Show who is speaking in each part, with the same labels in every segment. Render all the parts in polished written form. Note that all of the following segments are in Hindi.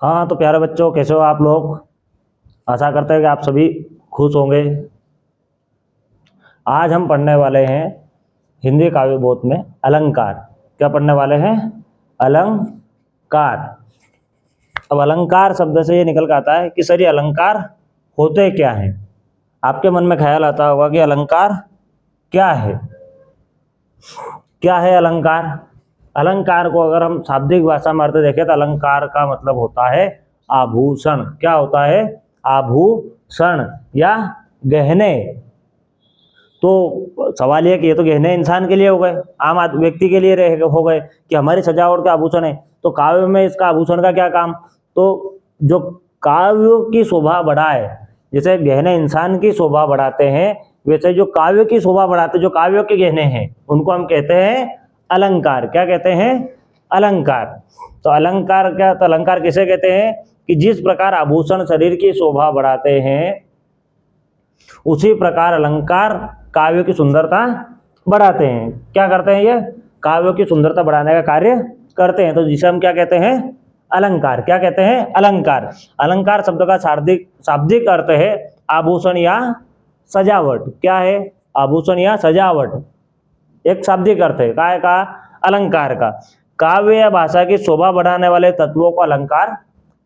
Speaker 1: हाँ तो प्यारे बच्चों, कैसे हो आप लोग। आशा करते हैं कि आप सभी खुश होंगे। आज हम पढ़ने वाले हैं हिंदी काव्य बोध में अलंकार। क्या पढ़ने वाले हैं? अलंकार। अब अलंकार शब्द से ये निकल के आता है कि सर ये अलंकार होते क्या हैं। आपके मन में ख्याल आता होगा कि अलंकार क्या है। क्या है अलंकार? अलंकार को अगर हम शाब्दिक भाषा में अर्थ देखें तो अलंकार का मतलब होता है आभूषण। क्या होता है? आभूषण या गहने। तो सवाल ये कि ये तो गहने इंसान के लिए हो गए, आम व्यक्ति के लिए हो गए कि हमारी सजावट का आभूषण है। तो काव्य में इसका आभूषण का क्या काम? तो जो काव्य की शोभा बढ़ाए, जैसे गहने इंसान की शोभा बढ़ाते हैं, वैसे जो काव्य की शोभा बढ़ाते, जो काव्यों के गहने हैं, उनको हम कहते हैं अलंकार। क्या कहते हैं? अलंकार। तो अलंकार क्या? तो अलंकार किसे कहते हैं कि जिस प्रकार आभूषण शरीर की शोभा बढ़ाते हैं, उसी प्रकार अलंकार काव्य की सुंदरता बढ़ाते हैं। क्या करते हैं? ये काव्य की सुंदरता बढ़ाने का कार्य करते हैं। तो जिसे हम क्या कहते हैं? अलंकार। क्या कहते हैं? अलंकार। अलंकार शब्द का शाब्दिक अर्थ है आभूषण या सजावट। क्या है? आभूषण या सजावट। एक शाब्दिक अर्थ है काय का? अलंकार का। काव्य या भाषा की शोभा बढ़ाने वाले तत्वों को अलंकार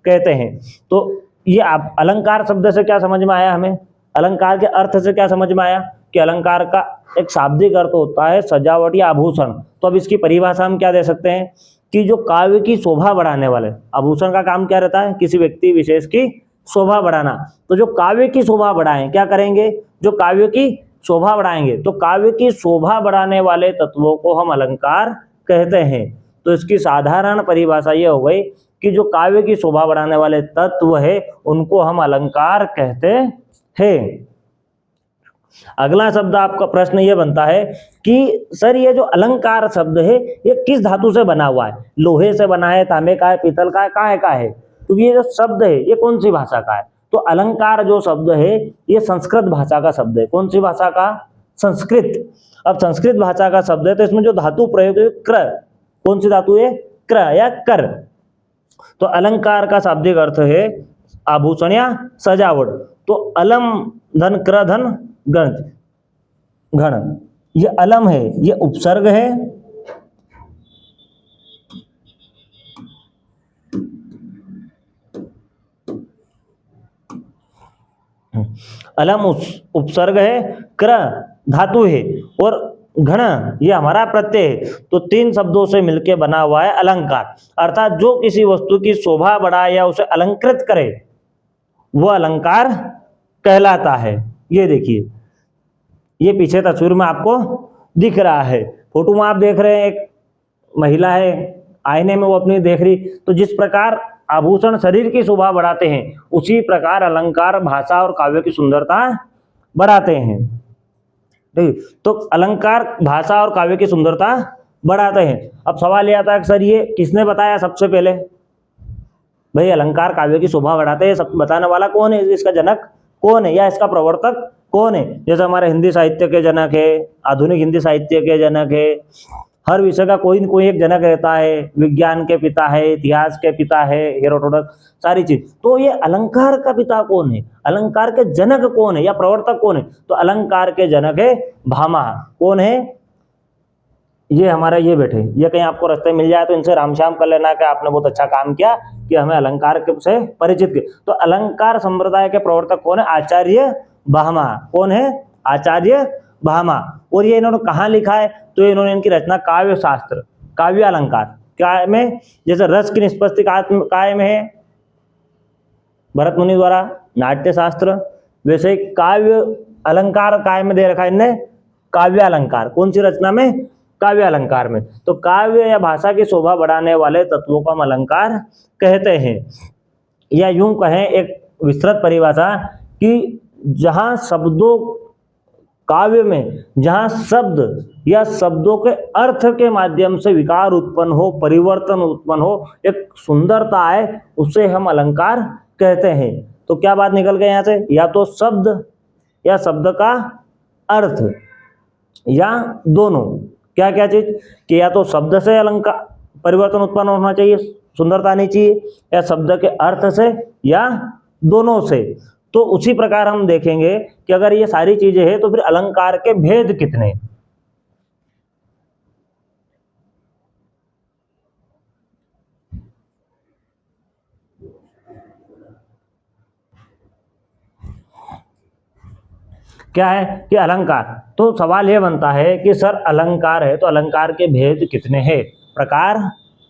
Speaker 1: कहते हैं। तो ये अलंकार शब्द से क्या समझ में आया हमें? अलंकार के अर्थ से क्या समझ में आया कि अलंकार का एक शाब्दिक अर्थ होता है सजावट या आभूषण। तो अब इसकी परिभाषा हम क्या दे सकते हैं कि जो काव्य की शोभा बढ़ाने वाले, आभूषण का काम क्या रहता है? किसी व्यक्ति विशेष की शोभा बढ़ाना। तो जो काव्य की शोभा बढ़ाएं, क्या करेंगे? जो काव्य की शोभा बढ़ाएंगे, तो काव्य की शोभा बढ़ाने वाले तत्वों को हम अलंकार कहते हैं। तो इसकी साधारण परिभाषा ये हो गई कि जो काव्य की शोभा बढ़ाने वाले तत्व है, उनको हम अलंकार कहते हैं। अगला शब्द आपका प्रश्न ये बनता है कि सर ये जो अलंकार शब्द है ये किस धातु से बना हुआ है? लोहे से बना है, तांबे का है, पीतल का है, काहे का है? क्योंकि ये जो शब्द है ये कौन सी भाषा का है? तो अलंकार जो शब्द है ये संस्कृत भाषा का शब्द है। कौन सी भाषा का? संस्कृत। अब संस्कृत भाषा का शब्द है तो इसमें जो धातु प्रयोग है क्र। कौन सी धातु है? क्र या कर। तो अलंकार का शाब्दिक अर्थ है आभूषण या सजावट। तो अलम धन क्र धन गण घण, ये अलम है, ये उपसर्ग है। अलम उपसर्ग है, क्र धातु है और घण ये हमारा प्रत्यय है। तो तीन शब्दों से मिलकर बना हुआ है अलंकार। अर्थात जो किसी वस्तु की शोभा बढ़ाए या उसे अलंकृत करे, वो अलंकार कहलाता है। ये देखिए, ये पीछे तस्वीर में आपको दिख रहा है। फोटो में आप देख रहे हैं एक महिला है, आईने में वो अपनी देख रही। तो जिस प्रकार आभूषण शरीर की शोभा बढ़ाते हैं, उसी प्रकार अलंकार भाषा और काव्य की सुंदरता बढ़ाते हैं। ठीक, तो अलंकार भाषा और काव्य की सुंदरता बढ़ाते हैं। अब सवाल यह आता है कि सर ये किसने बताया सबसे पहले? भाई अलंकार काव्य की शोभा बढ़ाते हैं, सब बताने वाला कौन है? इसका जनक कौन है या इसका प्रवर्तक कौन है? जैसे हमारे हिंदी साहित्य के जनक है, आधुनिक हिंदी साहित्य के जनक है। हर विषय का कोई न कोई एक जनक रहता है। विज्ञान के पिता है, इतिहास के पिता है, हेरोडोटस, सारी चीज। तो ये अलंकार का पिता कौन है? अलंकार के जनक कौन है या प्रवर्तक कौन है? तो अलंकार के जनक है भामा। कौन है? ये हमारा ये बैठे, ये कहीं आपको रास्ते मिल जाए तो इनसे राम श्याम कर लेना कि आपने बहुत अच्छा काम किया कि हमें अलंकार से परिचित किया। तो अलंकार संप्रदाय के प्रवर्तक कौन है? आचार्य भामा। कौन है? आचार्य भामा। और ये इन्होंने कहाँ लिखा है? तो इन्होंने इनकी रचना काव्य शास्त्र, काव्य अलंकार क्या में, जैसे रस की निष्पत्ति काय में है भरत मुनि द्वारा, नाट्य शास्त्र, वैसे ही काव्य अलंकार काय में दे रखा है इनने, काव्य अलंकार। कौन सी रचना में? काव्य अलंकार में। तो काव्य या भाषा की शोभा बढ़ाने वाले तत्वों को हम अलंकार कहते हैं। या यूं कहें एक विस्तृत परिभाषा कि जहां शब्दों, काव्य में जहां शब्द या शब्दों के अर्थ के माध्यम से विकार उत्पन्न हो, परिवर्तन उत्पन्न हो, एक सुंदरता आए, उसे हम अलंकार कहते हैं। तो क्या बात निकल गई यहां से? या तो शब्द या शब्द का अर्थ, या दोनों। क्या क्या चीज कि या तो शब्द से अलंकार परिवर्तन उत्पन्न होना चाहिए, सुंदरता आनी चाहिए, या शब्द के अर्थ से, या दोनों से। तो उसी प्रकार हम देखेंगे कि अगर ये सारी चीजें हैं तो फिर अलंकार के भेद कितने। क्या है कि अलंकार, तो सवाल यह बनता है कि सर अलंकार है तो अलंकार के भेद कितने हैं, प्रकार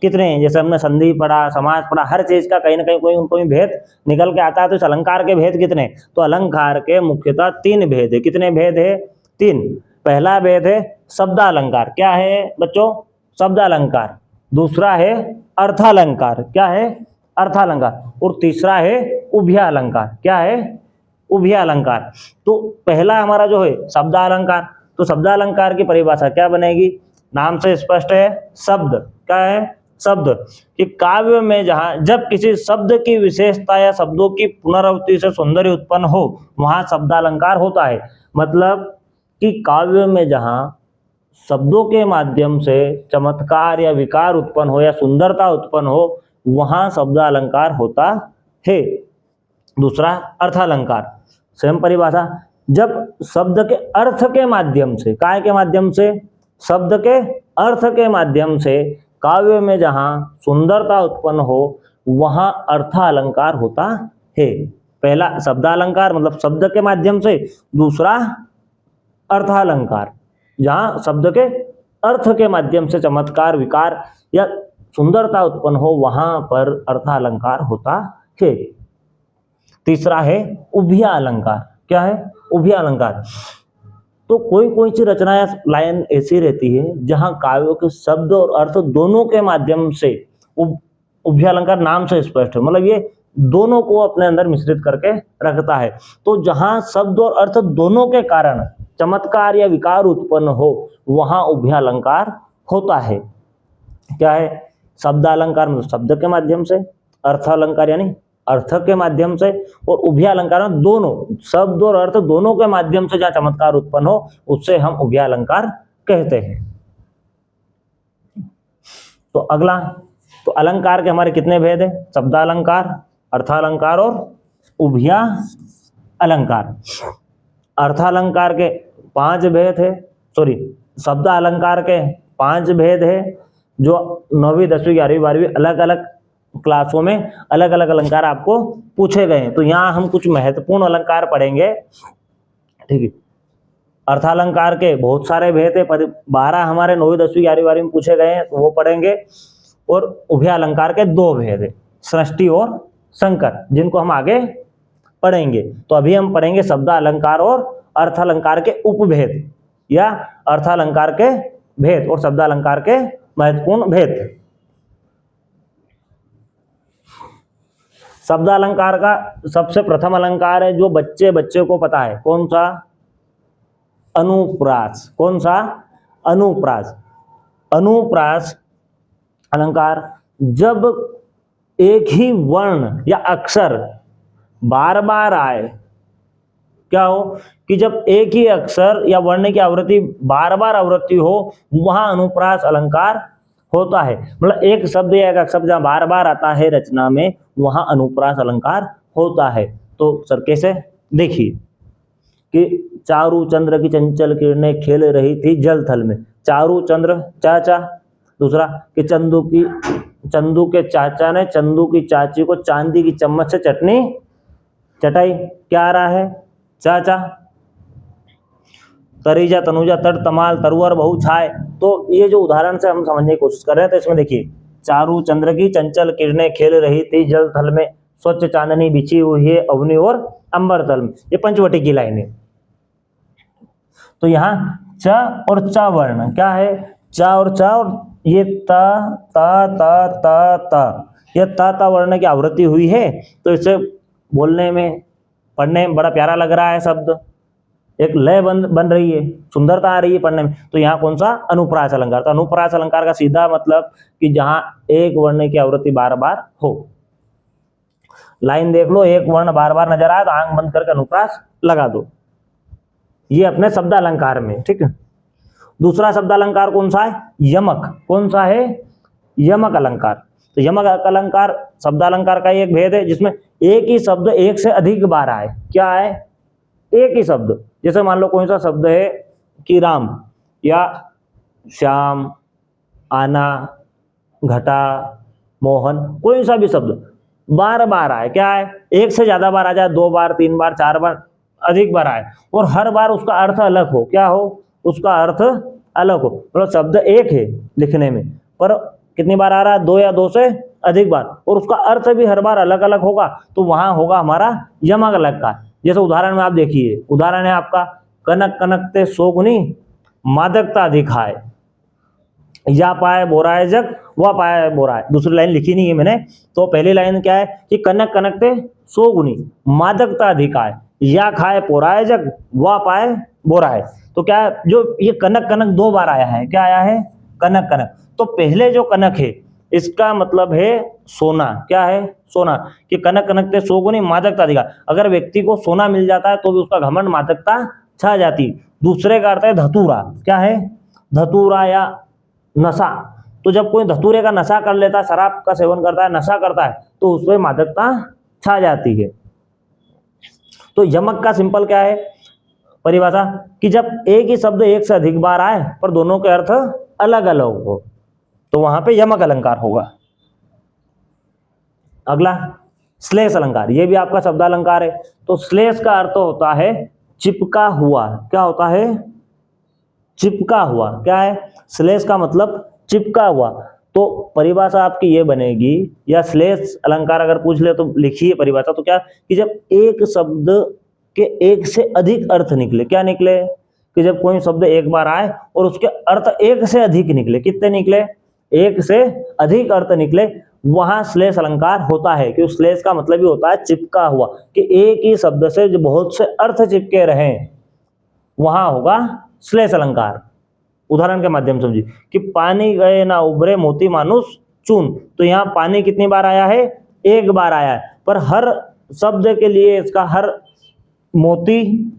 Speaker 1: कितने हैं। जैसे हमने संधि पढ़ा, समास पढ़ा, हर चीज का कहीं ना कहीं कोई भेद निकल के आता है। तो इस अलंकार के भेद कितने, तो अलंकार के मुख्यतः 3 भेद है। कितने भेद है, 3। पहला भेद है शब्दालंकार। क्या है बच्चों, शब्दालंकार। दूसरा है अर्थालंकार। क्या है, अर्थालंकार। और तीसरा है उभयालंकार। क्या है, उभयालंकार। तो पहला हमारा जो है शब्दालंकार, तो शब्दालंकार की परिभाषा क्या बनेगी, नाम से स्पष्ट है, शब्द। क्या है, शब्द। कि काव्य में जहां जब किसी शब्द की विशेषता या शब्दों की पुनरावृत्ति से सौंदर्य उत्पन्न हो वहां शब्दालंकार होता है। मतलब कि काव्य में जहां शब्दों के माध्यम से चमत्कार या विकार उत्पन्न हो या सुंदरता उत्पन्न हो वहां शब्दालंकार होता है। दूसरा अर्थालंकार, स्वयं परिभाषा, जब शब्द के अर्थ के माध्यम से, काय के माध्यम से, शब्द के अर्थ के माध्यम से काव्य में जहां सुंदरता उत्पन्न हो वहां अर्थालंकार होता है। पहला शब्दालंकार मतलब शब्द के माध्यम से, दूसरा अर्थालंकार जहां शब्द के अर्थ के माध्यम से चमत्कार, विकार या सुंदरता उत्पन्न हो वहां पर अर्थालंकार होता है। तीसरा है उभयालंकार। क्या है, उभयालंकार। तो कोई कोई सी रचना या लाइन ऐसी रहती है जहां काव्यों के शब्द और अर्थ दोनों के माध्यम से, उभयालंकार नाम से स्पष्ट है, मतलब ये दोनों को अपने अंदर मिश्रित करके रखता है। तो जहां शब्द और अर्थ दोनों के कारण चमत्कार या विकार उत्पन्न हो वहां उभयालंकार होता है। क्या है, शब्दालंकार मतलब शब्द के माध्यम से, अर्थालंकार यानी अर्थ के माध्यम से, और उभयालंकार में दोनों शब्द और अर्थ दोनों के माध्यम से जहां चमत्कार उत्पन्न हो उससे हम उभयालंकार कहते हैं। तो अगला, तो अलंकार के हमारे कितने भेद है, शब्दालंकार, अर्थालंकार और उभया अलंकार। अर्थालंकार के 5 भेद है, सॉरी शब्दालंकार के 5 भेद है, जो 9वीं 10वीं 11वीं 12वीं अलग अलग क्लासों में अलग अलग अलंकार आपको पूछे गए हैं। तो यहाँ हम कुछ महत्वपूर्ण अलंकार पढ़ेंगे, ठीक है। अर्थालंकार के बहुत सारे भेद है, 12 हमारे 9वीं 10वीं 11वीं 12वीं में पूछे गए हैं तो वो पढ़ेंगे। और उभयालंकार के 2 भेद है, सृष्टि और संकर, जिनको हम आगे पढ़ेंगे। तो अभी हम पढ़ेंगे शब्दालंकार और अर्थालंकार के उपभेद, या अर्थालंकार के भेद और शब्दालंकार के महत्वपूर्ण भेद। शब्दालंकार का सबसे प्रथम अलंकार है जो बच्चे को पता है, कौन सा, अनुप्रास। कौन सा, अनुप्रास। अनुप्रास अलंकार जब एक ही वर्ण या अक्षर बार बार आए, क्या हो कि जब एक ही अक्षर या वर्ण की आवृत्ति बार बार आवृत्ति हो वहां अनुप्रास अलंकार होता है। मतलब एक शब्द या एक अक्षर जहां बार बार आता है रचना में वहां अनुप्रास अलंकार होता है। तो सर कैसे, देखिए कि चारू चंद्र की चंचल किरणें खेल रही थी जल थल में। चारू चंद्र चाचा। दूसरा कि चंदू के चाचा ने चंदू की चाची को चांदी की चम्मच से चटनी चटाई। क्या आ रहा है, चाचा। तरीजा तनुजा तट तमाल तरुवर बहु छाए। तो ये जो उदाहरण से हम समझने की कोशिश कर रहे हैं, तो इसमें देखिए चारू चंद्र की चंचल किरणें खेल रही थी जल थल में, स्वच्छ चांदनी बिछी हुई है अवनी और अंबर तल में। ये पंचवटी की लाइन है। तो यहाँ च और चा वर्ण क्या है, चा और चा, और ये ता ता ता ता ता, ये ता वर्ण की आवृत्ति हुई है। तो इसे बोलने में, पढ़ने में बड़ा प्यारा लग रहा है शब्द, एक लय बन रही है, सुंदरता आ रही है पढ़ने में। तो यहाँ कौन सा, अनुप्रास अलंकार। तो अनुप्रास अलंकार का सीधा मतलब कि जहां एक वर्ण की आवृत्ति बार बार हो। लाइन देख लो, एक वर्ण बार बार नजर आए तो आंख बंद करके अनुप्रास लगा दो। ये अपने शब्दालंकार में, ठीक है। दूसरा शब्दालंकार कौन सा है, यमक। कौन सा है, यमक अलंकार। तो यमक अलंकार शब्दालंकार का ही एक भेद है जिसमें एक ही शब्द एक से अधिक बार आए। क्या है? एक ही शब्द। जैसे मान लो कोई सा शब्द है कि राम या श्याम, आना, घटा, मोहन, कोई सा भी शब्द बार बार आए। क्या है? एक से ज्यादा बार आ जाए, 2 बार, 3 बार, 4 बार, अधिक बार आए, और हर बार उसका अर्थ अलग हो। क्या हो? उसका अर्थ अलग हो। मतलब शब्द एक है लिखने में, पर कितनी बार आ रहा है? 2 या 2 से अधिक बार, और उसका अर्थ भी हर बार अलग अलग होगा, तो वहां होगा हमारा यमक अलंकार। जैसे उदाहरण में आप देखिए, उदाहरण है आपका कनक कनकते सोगुनी मादकता दिखाए, या पाए बोराए जग व पाए बोराए। दूसरी लाइन लिखी नहीं है मैंने, तो पहली लाइन क्या है कि कनक कनकते सोगुनी मादकता दिखाए, या खाए पोराए जग व पाए बोराए। तो क्या है? जो ये कनक कनक 2 बार आया है। क्या आया है? कनक कनक। तो पहले जो कनक है इसका मतलब है सोना। क्या है? सोना। कि कनक कनकते सोगुनी मादकता दिखाए, अगर व्यक्ति को सोना मिल जाता है तो भी उसका घमंड मादकता छा जाती। दूसरे का अर्थ है धतूरा। क्या है? धतूरा या नशा। तो जब कोई धतूरे का नशा कर लेता है, शराब का सेवन करता है, नशा करता है, तो उसमें मादकता छा जाती है। तो यमक का सिंपल क्या है परिभाषा? कि जब एक ही शब्द एक से अधिक बार आए पर दोनों के अर्थ अलग अलग हो, तो वहां पे यमक अलंकार होगा। अगला श्लेष अलंकार, ये भी आपका शब्द अलंकार है। तो श्लेष का अर्थ होता है चिपका हुआ। क्या होता है? चिपका हुआ। क्या है? श्लेष का मतलब चिपका हुआ। तो परिभाषा आपकी ये बनेगी, या श्लेष अलंकार अगर पूछ ले तो लिखिए परिभाषा। तो क्या कि जब एक शब्द के एक से अधिक अर्थ निकले। क्या निकले? कि जब कोई शब्द एक बार आए और उसके अर्थ एक से अधिक निकले। कितने निकले? एक से अधिक अर्थ निकले, वहां श्लेष अलंकार होता है। कि श्लेष का मतलब ही होता है चिपका हुआ, कि एक ही शब्द से जो बहुत से अर्थ चिपके रहे, वहां होगा श्लेष अलंकार। उदाहरण के माध्यम समझिए कि पानी गए ना उभरे मोती मानुष चून। तो यहाँ पानी कितनी बार आया है? एक बार आया है, पर हर शब्द के लिए इसका, हर मोती,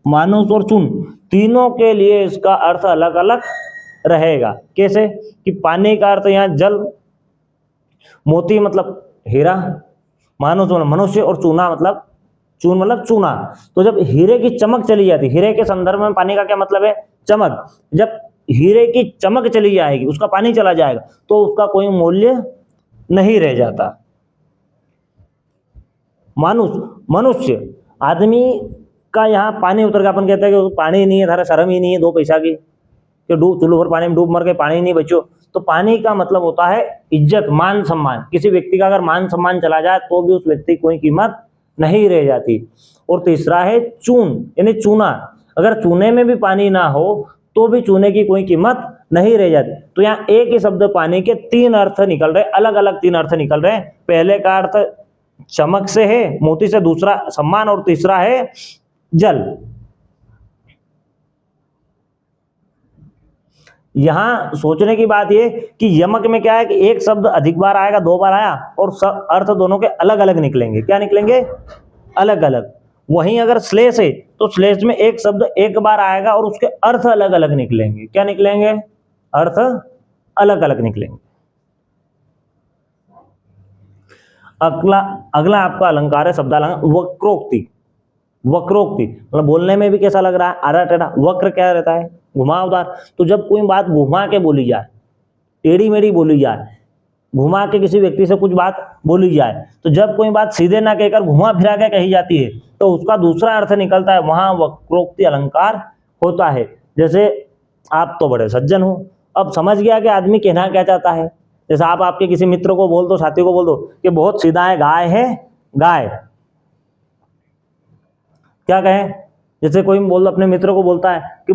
Speaker 1: मानुष और चून, तीनों के लिए इसका अर्थ अलग अलग रहेगा। कैसे? कि पानी का अर्थ यहाँ जल, मोती मतलब हीरा, मानुष मतलब मनुष्य, और चूना मतलब चून मतलब चूना। तो जब हीरे की चमक चली जाती, हीरे के संदर्भ में पानी का क्या मतलब है? चमक। जब हीरे की चमक चली जाएगी, उसका पानी चला जाएगा, तो उसका कोई मूल्य नहीं रह जाता। मनुष्य, आदमी का यहाँ पानी उतर गया, अपन कहते हैं कि पानी नहीं है, थारा शर्म ही नहीं है 2 पैसा की, कि डूब चूल्हे पर पानी में डूब मर गए, पानी नहीं बचो। तो पानी का मतलब होता है इज्जत, मान सम्मान। किसी व्यक्ति का अगर मान सम्मान चला जाए तो भी उस व्यक्ति की कोई कीमत नहीं रह जाती। और तीसरा है चून, यानी चूना। अगर चूने में भी पानी ना हो तो भी चूने की कोई कीमत नहीं रह जाती। तो यहाँ एक ही शब्द पानी के 3 अर्थ निकल रहे, अलग अलग 3 अर्थ निकल रहे हैं। पहले का अर्थ चमक से है, मोती से, दूसरा सम्मान, और तीसरा है जल। यहां सोचने की बात यह कि यमक में क्या है कि एक शब्द अधिक बार आएगा, 2 बार आया, और अर्थ दोनों के अलग अलग निकलेंगे। क्या निकलेंगे? अलग अलग। वहीं अगर श्लेष है तो श्लेष में एक शब्द एक बार आएगा और उसके अर्थ अलग अलग निकलेंगे। क्या निकलेंगे? अर्थ अलग अलग निकलेंगे। अगला अगला आपका अलंकार है शब्दालंकार वक्रोक्ति। वक्रोक्ति मतलब बोलने में भी कैसा लग रहा है? आड़ा टेढ़ा। वक्र क्या रहता है? घुमावदार। तो जब कोई बात घुमा के बोली जाए, टेढ़ी मेढ़ी बोली जाए, घुमा के किसी व्यक्ति से कुछ बात बोली जाए, तो जब कोई बात सीधे ना कहकर घुमा फिरा के कही जाती है तो उसका दूसरा अर्थ निकलता है, वहां वक्रोक्ति अलंकार होता है। जैसे आप तो बड़े सज्जन हो, अब समझ गया कि आदमी कहना क्या चाहता है। जैसे आप आपके किसी मित्र को बोल दो, साथी को बोल दो कि बहुत सीधा है, गाय है गाय। क्या कहें? जैसे कोई बोल अपने मित्र को बोलता है कि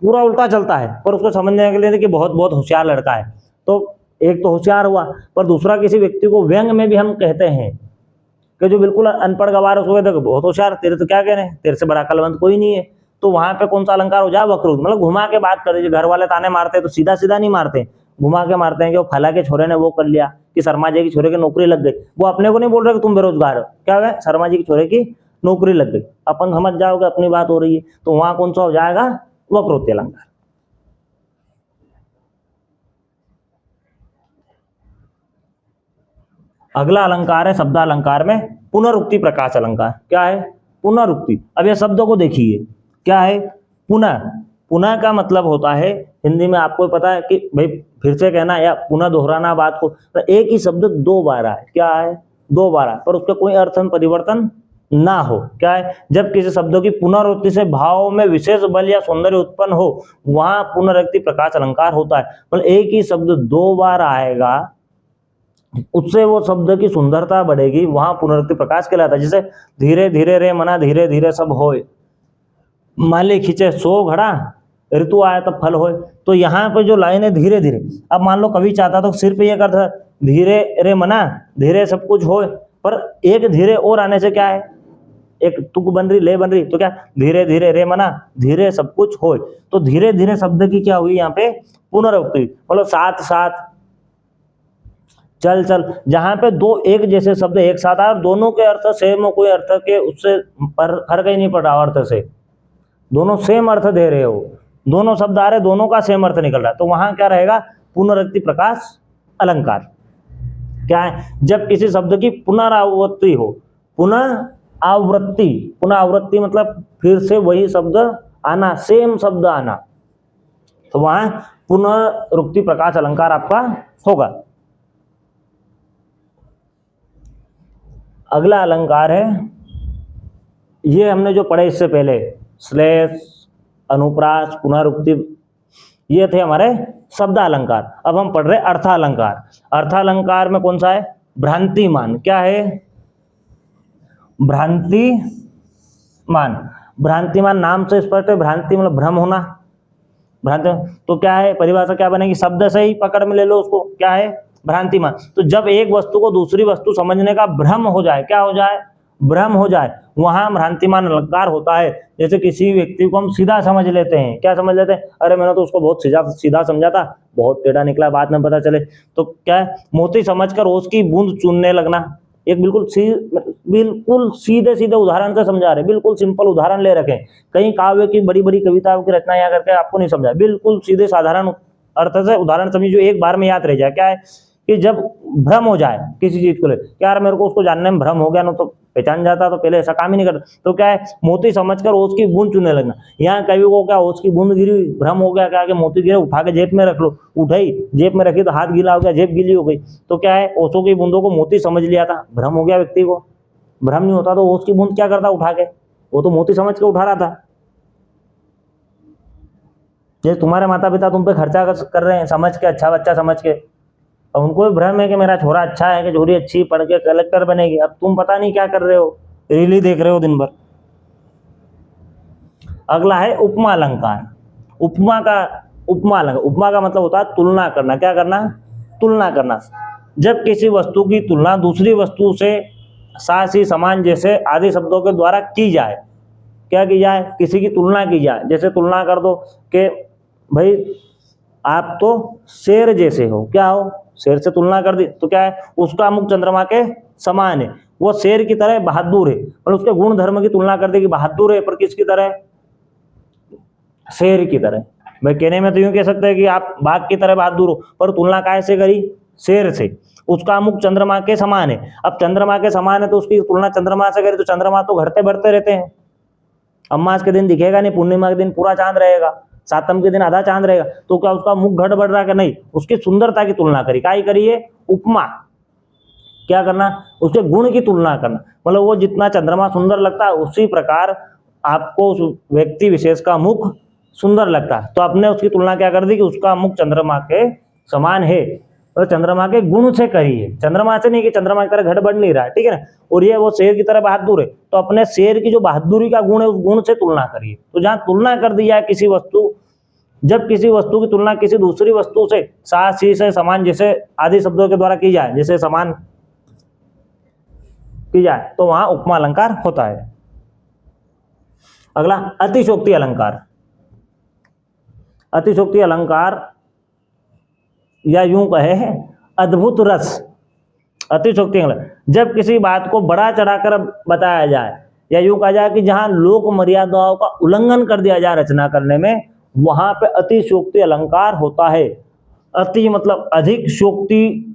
Speaker 1: पूरा उल्टा चलता है, पर उसको समझने के लिए कि बहुत बहुत होशियार लड़का है। तो एक तो होशियार हुआ, पर दूसरा किसी व्यक्ति को व्यंग में भी हम कहते हैं कि जो बिल्कुल अनपढ़ गवार, उसको कहते हैं बहुत होशियार, तेरे तो क्या कहने, तेरे से बड़ा कलवंत कोई नहीं है। तो वहां पे कौन सा अलंकार हो जाए? वक्रोक्ति। मतलब घुमा के बात कर दीजिए। घर वाले ताने मारते हैं तो सीधा सीधा नहीं मारते, घुमा के मारते हैं कि वो फला के छोरे ने वो कर लिया, कि शर्मा जी की छोरे की नौकरी लग गई। वो अपने को नहीं बोल रहे कि तुम बेरोजगार हो, क्या है, शर्मा जी की छोरे की नौकरी लग गई। अपन समझ जाओगे अपनी बात हो रही है, तो वहां कौन सा हो जाएगा? वक्रोक्ति अलंकार। अगला अलंकार है शब्दालंकार में पुनरुक्ति प्रकाश अलंकार। क्या है? पुनरुक्ति। अब ये शब्दों को देखिए, क्या है? पुनः। पुनः का मतलब होता है हिंदी में, आपको पता है कि भाई फिर से कहना या पुनः दोहराना बात को। तो एक ही शब्द दो बार आए, क्या है? दो बार आए, पर उसका कोई अर्थ में परिवर्तन ना हो। क्या है? जब किसी शब्दों की पुनरावृत्ति से भाव में विशेष बल या सौंदर्य उत्पन्न हो, वहां पुनरुक्ति प्रकाश अलंकार होता है। मतलब एक ही शब्द दो बार आएगा, उससे वो शब्द की सुंदरता बढ़ेगी, वहां पुनरुक्ति प्रकाश कहलाता है। जैसे धीरे धीरे रे मना धीरे धीरे सब होए, माले खींचे सो घड़ा, ऋतु आया तब फल होए। तो यहाँ पे जो लाइन है धीरे धीरे, अब मान लो कवि चाहता तो सिर्फ ये करता धीरे रे मना धीरे सब कुछ होए, पर एक धीरे और आने से क्या है? एक तुक बन रही, ले बन रही, तो क्या धीरे धीरे रे मना धीरे सब कुछ होए। तो धीरे धीरे शब्द की क्या हुई यहाँ पे? पुनरुक्ति। मतलब साथ साथ, चल चल, जहां पे दो एक जैसे शब्द एक साथ आए और दोनों के अर्थ सेम हो, कोई अर्थ के उससे फर्क ही नहीं पड़ रहा अर्थ से, दोनों सेम अर्थ दे रहे हो, दोनों शब्द आ रहे, दोनों का सेम अर्थ निकल रहा है, तो वहां क्या रहेगा? पुनरुक्ति प्रकाश अलंकार। क्या है? जब किसी शब्द की पुनरावृत्ति हो। पुनः आवृत्ति, पुनः आवृत्ति मतलब फिर से वही शब्द आना, सेम शब्द आना, तो वहां पुनरुक्ति प्रकाश अलंकार आपका होगा। अगला अलंकार है, ये हमने जो पढ़े इससे पहले, श्लेष, अनुप्रास, पुनरुक्ति, ये थे हमारे शब्दालंकार। अब हम पढ़ रहे अर्थालंकार। अर्थालंकार में कौन सा है? भ्रांतिमान। क्या है? भ्रांतिमान। भ्रांतिमान नाम से स्पष्ट है, भ्रांति मतलब भ्रम होना, भ्रांति। तो क्या है परिभाषा, क्या बनेगी? शब्द से ही पकड़ में ले लो उसको, क्या है? भ्रांतिमान। तो जब एक वस्तु को दूसरी वस्तु समझने का भ्रम हो जाए, क्या हो जाए? भ्रम हो जाए, वहां भ्रांतिमान अलंकार होता है। जैसे किसी व्यक्ति को हम सीधा समझ लेते हैं, क्या समझ लेते हैं? अरे मैंने तो उसको बहुत सीधा समझा था, बहुत टेढ़ा निकला, बाद में पता चले। तो क्या है? मोती समझकर उसकी बूंद चुनने लगना। एक बिल्कुल सीधे सीधे उदाहरण से समझा रहे, बिल्कुल सिंपल उदाहरण ले रखे, कहीं काव्य की बड़ी बड़ी कविताओं की रचना यहाँ करके आपको नहीं समझा, बिल्कुल सीधे साधारण अर्थ से उदाहरण समझिए जो एक बार में याद रह जाए। क्या है कि जब भ्रम हो जाए किसी चीज को ले, यार मेरे को उसको जानने में भ्रम हो गया ना, तो पहचान जाता तो पहले ऐसा काम ही नहीं करता। तो क्या है? मोती समझकर ओस की बूंद चुनने लगना। यहाँ कवि को क्या ओस की बूंद गिरी, भ्रम हो गया, क्या कि मोती गिरे, उठा के जेब में रख लो, उठाई जेब में रखी तो हाथ गीला हो गया, जेब गीली हो गई। तो क्या है? ओसों की बूंदों को मोती समझ लिया था, भ्रम हो गया व्यक्ति को। भ्रम नहीं होता तो ओस की बूंद क्या करता उठा के? वो तो मोती समझ के उठा रहा था। जैसे तुम्हारे माता पिता तुम पे खर्चा कर रहे हैं समझ के, अच्छा बच्चा समझ के, अब उनको भी भ्रम है कि मेरा छोरा अच्छा है, कि छोरी अच्छी पढ़ के कलेक्टर बनेगी। अब तुम पता नहीं क्या कर रहे हो, रील देख रहे हो दिन भर। अगला है उपमा अलंकार। उपमा का मतलब होता है तुलना करना। क्या करना? तुलना करना। जब किसी वस्तु की तुलना दूसरी वस्तु से सासी, समान, जैसे आदि शब्दों के द्वारा की जाए। क्या की जाए? किसी की तुलना की जाए। जैसे तुलना कर दो कि भाई आप तो शेर जैसे हो, क्या हो? शेर से तुलना कर दी, तो क्या है? उसका मुख चंद्रमा के समान है, वो शेर की तरह बहादुर है, और उसके गुण धर्म की तुलना कर दी कि बहादुर है, पर किसकी तरह? शेर की तरह। भाई कहने में तो यूं कह सकते हैं कि आप बाघ की तरह बहादुर हो, पर तुलना कैसे करी? शेर से। उसका मुख चंद्रमा के समान है। अब चंद्रमा के समान है तो उसकी तुलना चंद्रमा से करी, तो चंद्रमा तो घटते बढ़ते रहते हैं, अमावस के दिन दिखेगा नहीं, पूर्णिमा के दिन पूरा चांद रहेगा, सातम के दिन आधा चांद रहेगा। तो क्या उसका मुख घट बढ़ रहा है? नहीं, उसकी सुंदरता की तुलना करी। क्या करिए? उपमा। क्या करना? उसके गुण की तुलना करना। मतलब वो जितना चंद्रमा सुंदर लगता है उसी प्रकार आपको उस व्यक्ति विशेष का मुख सुंदर लगता है, तो आपने उसकी तुलना क्या कर दी कि उसका मुख चंद्रमा के समान है, और चंद्रमा के गुण से करी है, चंद्रमा से नहीं कि चंद्रमा की तरह घट बढ़ नहीं रहा है, ठीक है ना। और ये वो शेर की तरह बहादुर है, तो अपने शेर की जो बहादुरी का गुण है उस गुण से तुलना करिए। तो जहां तुलना कर दी जाए किसी वस्तु, जब किसी वस्तु की तुलना किसी दूसरी वस्तु से सासी से, समान, जैसे आदि शब्दों के द्वारा की जाए, जैसे समान की जाए, तो वहां उपमा अलंकार होता है। अगला अतिशोक्ति अलंकार। अतिशोक्ति अलंकार या यूं कहे अद्भुत रस। अतिशोक्ति अलंकार जब किसी बात को बड़ा चढ़ाकर बताया जाए, या यूं कहा जाए कि जहां लोक मर्यादाओं का उल्लंघन कर दिया जाए रचना करने में, वहां पे अतिशोक्ति अलंकार होता है। अति मतलब अधिक, शोक्ति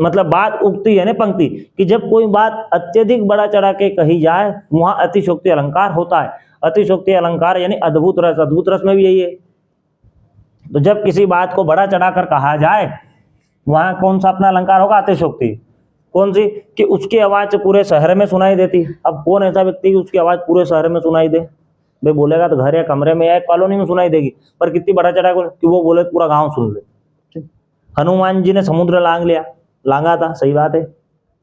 Speaker 1: मतलब बात उक्ति यानी पंक्ति, कि जब कोई बात अत्यधिक बड़ा चढ़ा के कही जाए वहां अतिशोक्ति अलंकार होता है। अतिशोक्ति अलंकार यानी अद्भुत रस, अद्भुत रस में भी यही है। तो जब किसी बात को बड़ा चढ़ाकर कहा जाए वहां कौन सा अपना अलंकार होगा? अतिशोक्ति। कौन सी? कि उसकी आवाज पूरे शहर में सुनाई देती। अब कौन ऐसा व्यक्ति कि उसकी आवाज पूरे शहर में सुनाई दे? भाई बोलेगा तो घर या कमरे में या कॉलोनी में सुनाई देगी, पर कितनी बड़ा चढ़ा कि वो बोले तो पूरा गांव सुन ले। हनुमान जी ने समुद्र लांग लिया, लांगा था, सही बात है,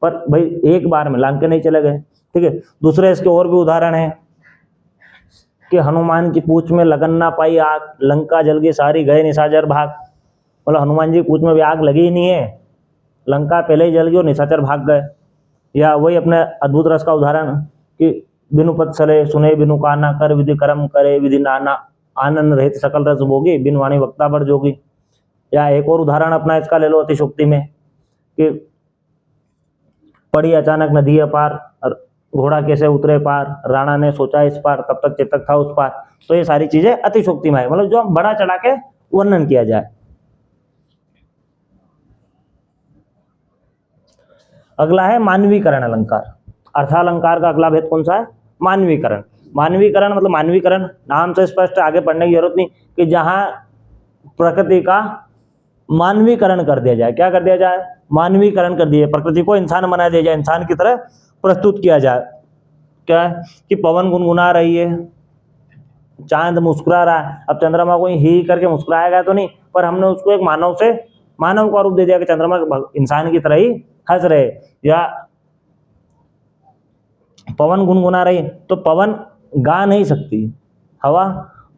Speaker 1: पर भाई एक बार में लांग के नहीं चले गए। ठीक है। दूसरे इसके और भी उदाहरण है कि हनुमान की पूंछ में लगन ना पाई आग, लंका जल गई सारी, गए निशाचर भाग। मतलब हनुमान जी की पूंछ में भी आग लगी ही नहीं है, लंका पहले ही जल गई और निशाचर भाग गए। या वही अपने अद्भुत रस का उदाहरण कि बिनु पद सले सुने बिनु काना, कर विधि कर्म करे विधि नाना, आनंद रहित सकल रस भोगी, बिन वाणी वक्ता पर जोगी। या एक और उदाहरण अपना इसका ले लो अतिशोक्ति में कि पड़ी अचानक नदी अपार, घोड़ा कैसे उतरे पार, राणा ने सोचा इस पार, तब तक चेतक था उस पार। तो ये सारी चीजें अतिशोक्ति में है, मतलब जो बड़ा चढ़ा के वर्णन किया जाए। अगला है मानवीकरण अलंकार। अर्थालंकार का अगला भेद कौन सा है? मानवीकरण। मानवीकरण मतलब मानवीकरण नाम से स्पष्ट, आगे पढ़ने की जरूरत नहीं, कि जहां प्रकृति का मानवीकरण कर दिया जाए। क्या कर दिया जाए? मानवीकरण कर दिया, प्रकृति को इंसान बना दिया जाए, इंसान की तरह प्रस्तुत किया जाए। क्या है कि पवन गुनगुना रही है, चांद मुस्कुरा रहा है। अब चंद्रमा को ही करके मुस्कुराएगा तो नहीं, पर हमने उसको एक मानव का रूप दे दिया कि चंद्रमा इंसान की तरह ही हंस रहे। या पवन गुनगुना रही है, तो पवन गा नहीं सकती, हवा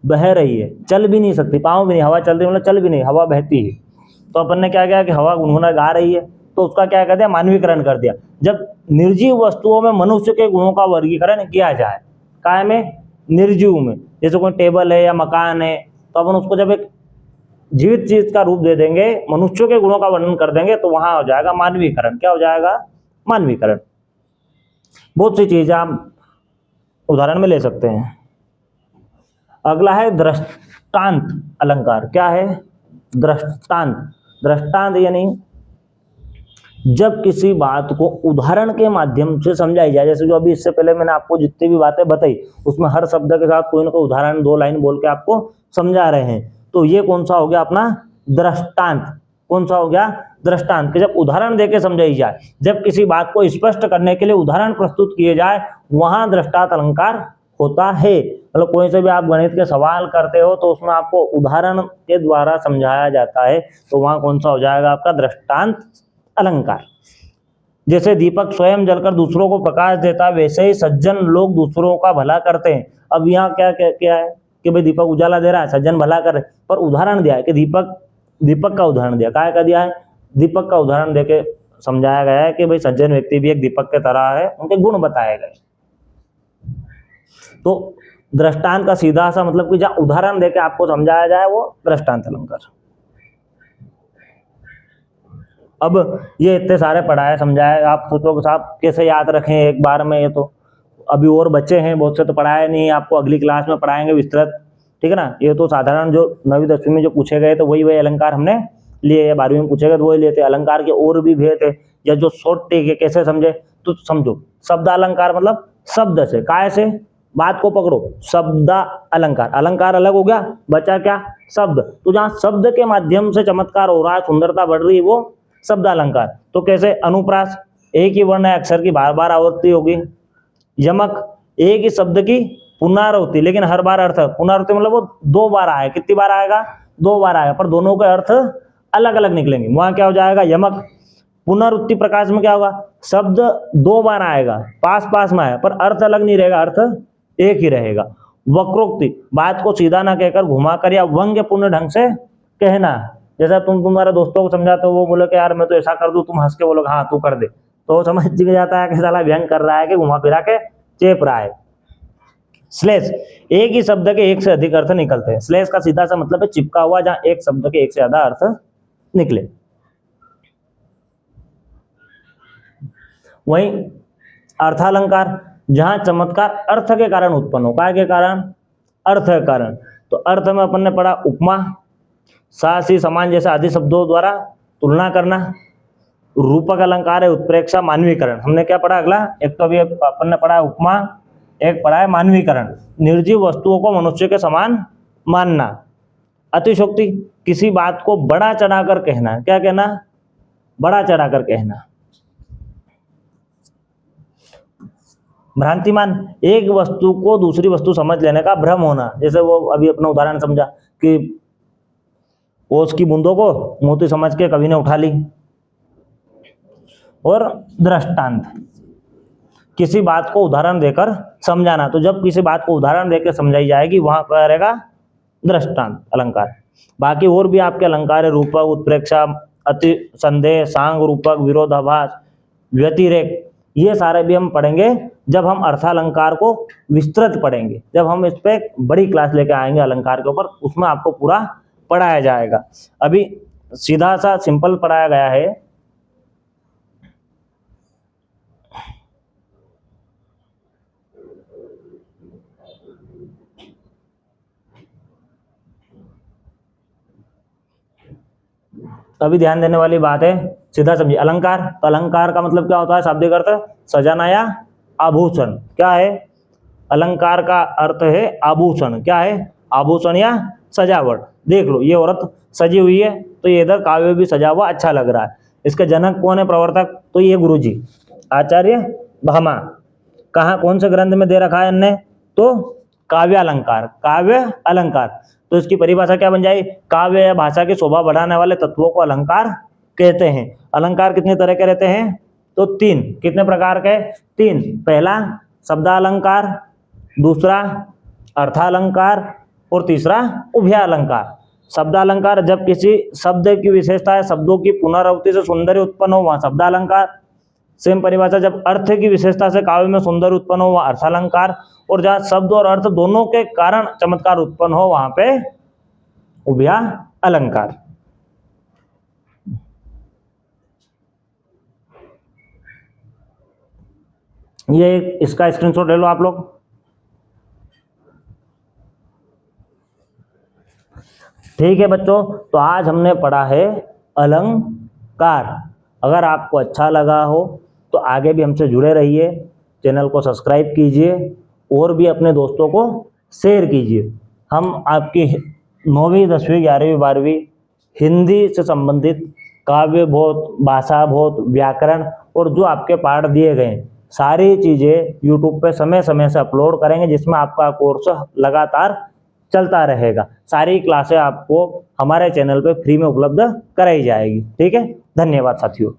Speaker 1: बह रही है, चल भी नहीं सकती, पाँव भी नहीं, हवा चल रही मतलब चल भी नहीं, हवा बहती है। तो अपन ने क्या किया कि हवा गुनगुना गा रही है, तो उसका क्या कर दिया? मानवीकरण कर दिया। जब निर्जीव वस्तुओं में मनुष्य के गुणों का वर्गीकरण किया जाए, काय में? निर्जीव में। जैसे कोई टेबल है या मकान है, तो अपन उसको जब एक जीवित चीज का रूप दे देंगे, मनुष्यों के गुणों का वर्णन कर देंगे, तो वहां हो जाएगा मानवीकरण। क्या हो जाएगा? मानवीकरण। बहुत सी चीजें आप उदाहरण में ले सकते हैं। अगला है दृष्टांत अलंकार। क्या है? दृष्टांत। दृष्टांत यानी जब किसी बात को उदाहरण के माध्यम से समझाई जाए। जैसे जो अभी इससे पहले मैंने आपको जितनी भी बातें बताई, उसमें हर शब्द के साथ कोई ना कोई उदाहरण 2 लाइन बोल के आपको समझा रहे हैं, तो ये कौन सा हो गया? अपना दृष्टांत। कौन सा हो गया? दृष्टांत। कि जब उदाहरण देके समझाई जाए, जब किसी बात को स्पष्ट करने के लिए उदाहरण प्रस्तुत किए जाए, वहां दृष्टांत अलंकार होता है। मतलब कोई से भी आप गणित के सवाल करते हो तो उसमें आपको उदाहरण के द्वारा समझाया जाता है, तो वहां कौन सा हो जाएगा? आपका दृष्टांत अलंकार। जैसे दीपक स्वयं जलकर दूसरों को प्रकाश देता है, वैसे ही सज्जन लोग दूसरों का भला करते हैं। अब यहाँ क्या है कि भाई दीपक उजाला दे रहा है, सज्जन भला कर रहे, पर उदाहरण दिया है कि दीपक का उदाहरण दिया। काय का दिया है? दीपक का उदाहरण देके समझाया गया है कि भाई सज्जन व्यक्ति भी एक दीपक के तरह है, उनके गुण बताए गए। तो दृष्टांत का सीधा सा मतलब कि जहाँ उदाहरण देके आपको समझाया जाए वो दृष्टांत अलंकार। अब ये इतने सारे पढ़ाए समझाए, आप सोचो कि साहब कैसे याद रखें एक बार में? ये तो अभी और बच्चे हैं बहुत से, तो पढ़ाए नहीं, आपको अगली क्लास में पढ़ाएंगे विस्तृत। ठीक है ना? ये तो साधारण जो 9वीं 10वीं में जो पूछे गए तो वही अलंकार हमने लिए, या 12वीं में पूछे गए तो वही लिए थे। अलंकार के और भी भेद है, या जो शॉर्ट टेक है, कैसे समझे? तो समझो, शब्द अलंकार मतलब शब्द से, काय से? बात को पकड़ो, शब्द अलंकार। अलंकार अलग हो गया, बचा क्या? शब्द। तो जहाँ शब्द के माध्यम से चमत्कार हो रहा है, सुंदरता बढ़ रही है, वो शब्द अलंकार। तो कैसे? अनुप्रास, एक ही वर्ण अक्षर की बार बार आवृत्ति होगी। यमक, एक ही शब्द की पुनरावृत्ति, लेकिन हर बार अर्थ, पुनरावृत्ति मतलब वो 2 बार आए। कितनी बार आएगा? 2 बार आएगा, पर दोनों के अर्थ अलग अलग निकलेंगे। वहां क्या हो जाएगा? यमक। पुनरावृत्ति प्रकाश में क्या होगा? शब्द 2 बार आएगा, पास पास में आएगा, पर अर्थ अलग नहीं रहेगा, अर्थ एक ही रहेगा। वक्रोक्ति, बात को सीधा ना कहकर घुमाकर या व्यंग्यपूर्ण ढंग से कहना। जैसा तुम्हारे दोस्तों को समझाते हो, वो बोले कि यार मैं तो ऐसा कर दूं, तुम हंस के बोलोगे हाँ तू कर दे, तो समझ जाता है कि साला व्यंग कर रहा है, कि घुमा फिरा के चेप रहा है। श्लेष, एक ही शब्द के एक से अधिक अर्थ निकलते हैं। श्लेष का सीधा सा मतलब है चिपका हुआ, जहां एक शब्द के एक से ज्यादा अर्थ निकले। वहीं अर्थालंकार, जहां चमत्कार अर्थ के कारण उत्पन्न हो। काय के कारण? अर्थ के कारण। तो अर्थ में अपन ने पढ़ा उपमा, सासी, समान जैसे आदि शब्दों द्वारा तुलना करना। रूपक अलंकार है उत्प्रेक्षा मानवीकरण। हमने क्या पढ़ा अगला, एक तो अभी अपन ने पढ़ा है उपमा, एक पढ़ा है मानवीकरण, निर्जीव वस्तुओं को मनुष्य के समान मानना। अतिशोक्ति, किसी बात को बड़ा चढ़ाकर कहना, क्या कहना, बड़ा चढ़ाकर कहना। भ्रांतिमान, एक वस्तु को दूसरी वस्तु समझ लेने का भ्रम होना, जैसे वो अभी अपना उदाहरण समझा कि ओस की बूंदों को मोती समझ के कवि ने उठा ली। और दृष्टांत, किसी बात को उदाहरण देकर समझाना, तो जब किसी बात को उदाहरण देकर समझाई जाएगी वहां क्या रहेगा, दृष्टांत अलंकार। बाकी और भी आपके अलंकार है, रूपक, उत्प्रेक्षा, अति संदेह, सांग, रूपक, विरोधाभास, व्यतिरेक, ये सारे भी हम पढ़ेंगे जब हम अर्थालंकार को विस्तृत पढ़ेंगे, जब हम इस पे बड़ी क्लास लेके आएंगे अलंकार के ऊपर, उसमें आपको पूरा पढ़ाया जाएगा। अभी सीधा सा सिंपल पढ़ाया गया है। अभी ध्यान देने वाली बात है, सीधा समझिए। अलंकार, तो अलंकार का मतलब क्या होता है, शाब्दिक अर्थ सजाना या आभूषण। क्या है, अलंकार का अर्थ है आभूषण। क्या है, आभूषण या सजावट। देख लो ये औरत सजी हुई है, तो ये इधर काव्य भी सजा हुआ अच्छा लग रहा है। इसके जनक कौन है, प्रवर्तक, तो ये गुरुजी आचार्य भामा। कहाँ कौन से ग्रंथ में दे रखा है इनने, तो काव्य अलंकार, काव्य अलंकार। तो इसकी परिभाषा क्या बन जाएगी, काव्य या भाषा की शोभा बढ़ाने वाले तत्वों को अलंकार कहते हैं। अलंकार कितने तरह के रहते हैं, तो तीन। कितने प्रकार के, तीन। पहला शब्दालंकार, दूसरा अर्थालंकार और तीसरा उभयालंकार। शब्दालंकार, जब किसी शब्द की विशेषता है, शब्दों की पुनरावृत्ति से सौंदर्य उत्पन्न हो वहाँ शब्दालंकार। सेम परिभाषा, जब अर्थ की विशेषता से काव्य में सौंदर्य उत्पन्न हो वहाँ अर्थालंकार। और जहाँ शब्द और अर्थ दोनों के कारण चमत्कार उत्पन्न हो वहां पे उभया अलंकार। ये इसका स्क्रीनशॉट ले लो आप लोग। ठीक है बच्चों, तो आज हमने पढ़ा है अलंकार। अगर आपको अच्छा लगा हो तो आगे भी हमसे जुड़े रहिए, चैनल को सब्सक्राइब कीजिए और भी अपने दोस्तों को शेयर कीजिए। हम आपकी 9वीं 10वीं 11वीं 12वीं हिंदी से संबंधित काव्य बोध, भाषा बोध, व्याकरण और जो आपके पाठ दिए गए सारी चीज़ें यूट्यूब पे समय समय से अपलोड करेंगे, जिसमें आपका कोर्स लगातार चलता रहेगा। सारी क्लासें आपको हमारे चैनल पे फ्री में उपलब्ध कराई जाएगी। ठीक है, धन्यवाद साथियों।